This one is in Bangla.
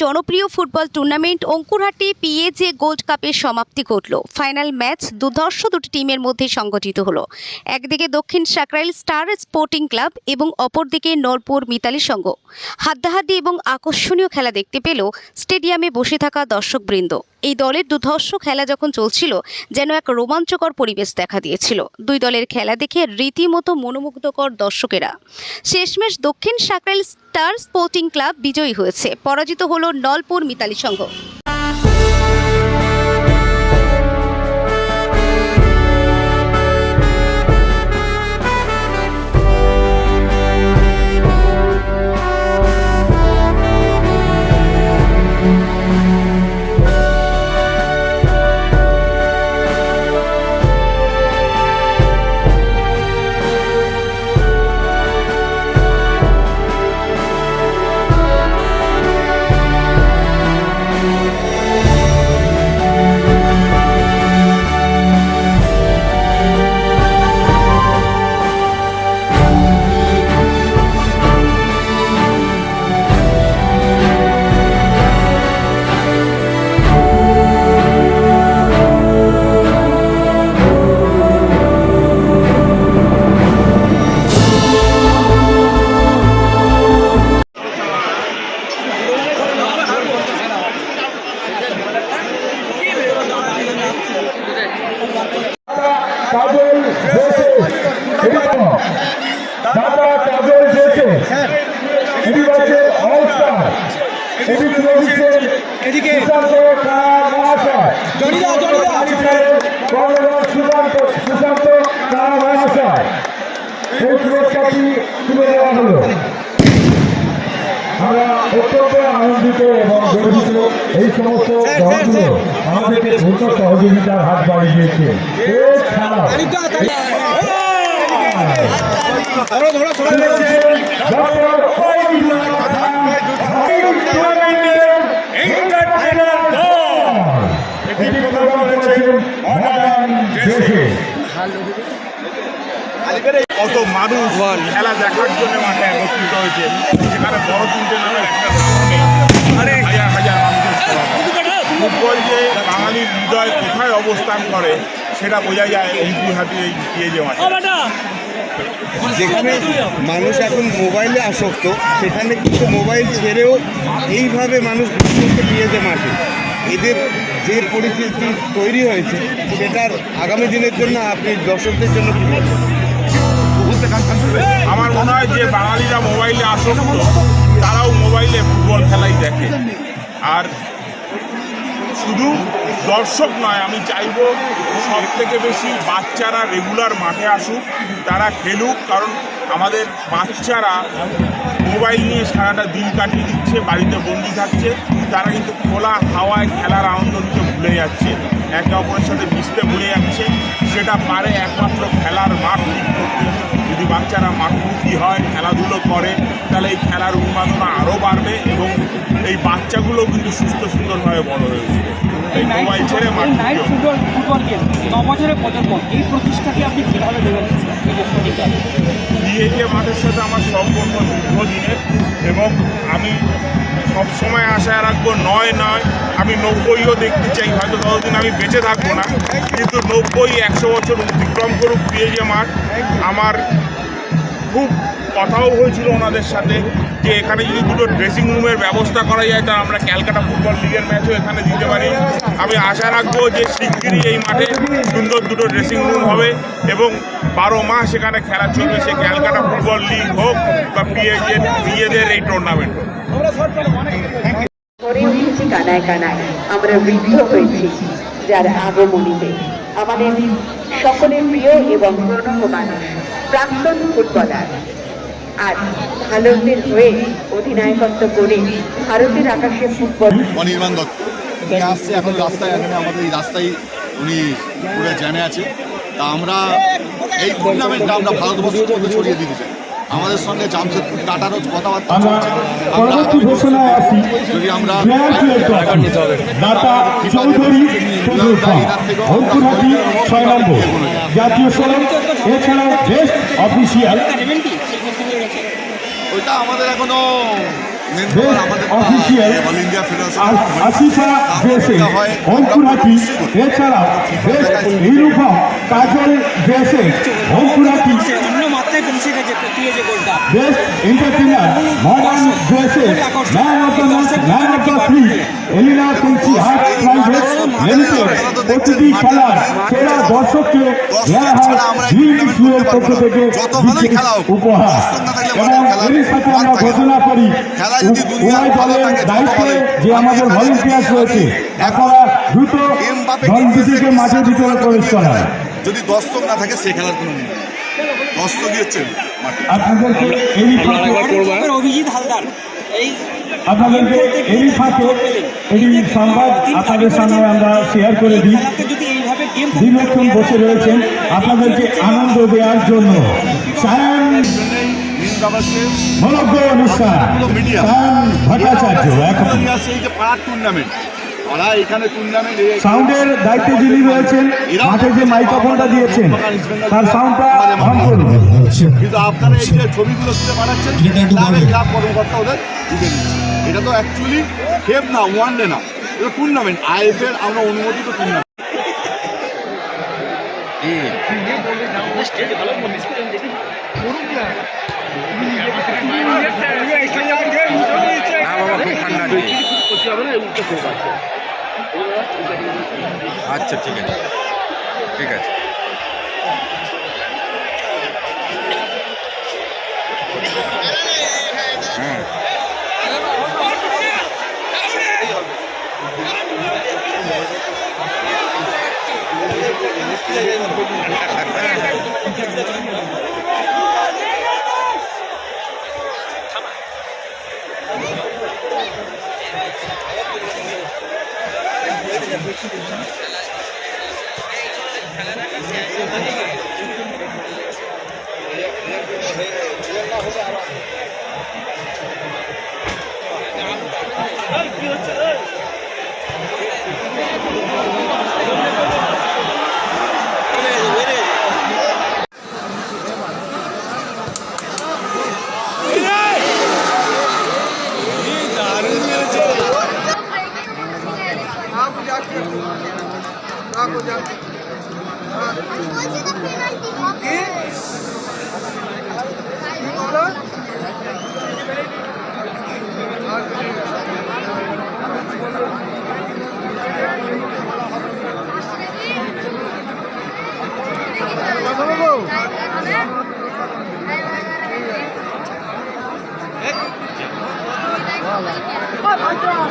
জনপ্রিয় ফুটবল টুর্নামেন্ট অঙ্কুরহাটি পিএজে গোল্ড কাপের সমাপ্তি ঘটল। ফাইনাল ম্যাচ দুর্ধর্ষ দুটি টিমের মধ্যে সংগঠিত হলো। একদিকে দক্ষিণ সাকরাইল স্টার স্পোর্টিং ক্লাব এবং অপরদিকে নলপুর মিতালি সংঘ। হাড্ডাহাড্ডি এবং আকর্ষণীয় খেলা দেখতে পেল স্টেডিয়ামে বসে থাকা দর্শকবৃন্দ। এই দলের দুর্ধর্ষ খেলা যখন চলছিল যেন এক রোমাঞ্চকর পরিবেশ দেখা দিয়েছিল। দুই দলের খেলা দেখে রীতিমতো মনোমুগ্ধকর দর্শকেরা। শেষমেশ দক্ষিণ সাকরাইল স্টার স্পোর্টিং ক্লাব বিজয়ী হয়েছে, পরাজিত হলো নলপুর মিতালি সংঘ। আমরা অত্যন্ত আনন্দিত এবং গর্বিত। এই সমস্ত দলগুলো আমাদেরকে দ্রুত সহযোগিতার হাত বাড়িয়ে দিয়েছে। কত মানুষ খেলা দেখার জন্য মাঠে একত্রিত হয়েছে। সেখানে বড় তিনটে নামের একটা হাজার হাজার মানুষের ফুটবল যে বাঙালির হৃদয় কোথায় অবস্থান করে সেটা বোঝা যায় অঙ্কুরহাটি এই পিএজে মাঠে। যেখানে মানুষ এখন মোবাইলে আসক্ত, সেখানে কিন্তু মোবাইল ছেড়েও এইভাবে মানুষ করতে পিএজে মাঠে। এদের যে পরিস্থিতি তৈরি হয়েছে সেটার আগামী দিনের জন্য আপনি দর্শকদের জন্য কী বলবেন? আমার মনে হয় যে বাঙালিরা মোবাইলে আসক্ত, তারাও মোবাইলে ফুটবল খেলাই দেখে। আর শুধু দর্শক নয়, আমি চাইব সব থেকে বেশি বাচ্চারা রেগুলার মাঠে আসুক, তারা খেলুক। কারণ আমাদের বাচ্চারা মোবাইল নিয়ে সারাটা দিন কাটিয়ে দিচ্ছে, বাড়িতে বন্দি থাকছে। তারা কিন্তু খোলা হাওয়ায় খেলার আনন্দ নিতে ভুলে যাচ্ছে, একে অপরের সাথে মিশতে ভুলে যাচ্ছে। সেটা পারে একমাত্র খেলার মাঠ ঠিক করতে। যদি বাচ্চারা মাঠমুখী হয়, খেলাধুলো করে, তাহলে এই খেলার উন্মাদনা আরও বাড়বে এবং এই বাচ্চাগুলো কিন্তু সুস্থ সুন্দরভাবে বড় হয়ে উঠবে। এই মোবাইল ছেড়ে ফুটবল গেম 9 বছরের প্রজন্ম, এই প্রতিষ্ঠাকে আপনি কীভাবে দেবেন? পিএজে মাঠের সাথে আমার সম্পর্ক দীর্ঘদিনের এবং আমি সবসময় আশা রাখবো আমি 90ও দেখতে চাই। হয়তো ততদিন আমি বেঁচে থাকবো না, কিন্তু 90-100 বছর অতিক্রম করুক পিএজে মাঠ। আমার খুব কথাও হয়েছিল ওনাদের সাথে যে এখানে যদি দুটো ড্রেসিং রুমের ব্যবস্থা করা যায়, তা আমরা ক্যালকাটা ফুটবল লিগের ম্যাচও এখানে দিতে পারি। আমি আশা রাখবো যে শিগগিরই এই মাঠে সুন্দর দুটো ড্রেসিং রুম হবে এবং 12 মাস এখানে খেলা চলবে, সে ক্যালকাটা ফুটবল লিগ হোক বা পিএজের এই টুর্নামেন্ট হোক। কানায় কানায় আমরা বৃদ্ধ হয়েছি যার আগমনীতে। আমাদের সকলের প্রিয় এবং প্রণব মানুষ প্রাক্তন ফুটবলার আর ভারতের হয়ে অধিনায়কত্ব করে ভারতের আকাশে ফুটবল অনির্বাণ দত্ত আসছে এখন রাস্তায়, এখানে আমাদের এই রাস্তায় উনি পুরো জ্যামে আছে। তা আমরা এই টুর্নামেন্টটা আমরা ভারতবর্ষের মধ্যে ছড়িয়ে দিতে চাই। আমাদের সঙ্গে জামশেদপুর টাটারও কথাবার্তা চলছে। যদি আমরা ওইটা আমাদের এখনো মেন বেস্ট আমাদের official all India federation Asifa ড্রেসে অঙ্কুরহাটি, এছাড়াও বেস্ট ইউনিফর্ম কাজল ড্রেসে অঙ্কুরহাটি, অন্য মাত্রায় পৌঁছে গেছে পিএজে গোলটা। বেস্ট এন্টারটেইনার মডার্ন ড্রেসে man of the match, man of the free এলিনা কুঞ্চি আর্ট প্রাইভেট লিমিটেড। প্রতিটি খেলার সেরা দর্শককে দেওয়া হয় গ্রিন ফ্লুয়ের পক্ষ থেকে বিশেষ উপহার। এবং এর সাথে আমরা ঘোষণা করি উভয় দলের দায়িত্বে যে আমাদের ভলেন্টিয়ার্স রয়েছে আপনারা দ্রুত দল দুটিকে মাঠের ভিতরে প্রবেশ করায়। যদি দর্শক না থাকে সে খেলার কোনো নেই, দর্শকই হচ্ছে মাঠে। আপনাদেরকে অভিজিৎ হালদার এই আপনাদেরকে এই ফাঁকে এই সংবাদ আপনাদের সামনে আমরা শেয়ার করে দিই। খেলাতে যদি এইভাবে গেম দীর্ঘক্ষণ বসে রয়েছেন আপনাদেরকে আনন্দ দেওয়ার জন্য সায়ন মনজ্ঞ অনুষ্ঠান, সায়ন ভট্টাচার্য এখন এই যে পাড়ার টুর্নামেন্ট, ওরা এখানে টুর্নামেন্ট সাউন্ডের দায়িত্বে যিনি রয়েছেন, মাঠে যে মাইক্রোফোনটা দিয়েছেন তার সাউন্ডটা অন করুন। কিন্তু আপনারা এই যে ছবিগুলো তুলে বানাচ্ছেন ক্লাব কর্মকর্তা ওদের দিতে দিচ্ছে। এটা তো অ্যাকচুয়ালি খেপ না, ওয়ান ডে না, এটা টুর্নামেন্ট, আইএফএর আমরা অনুমোদিত টুর্নামেন্ট। আচ্ছা ঠিক আছে, ঠিক আছে। হুম। Vai, vai, vai.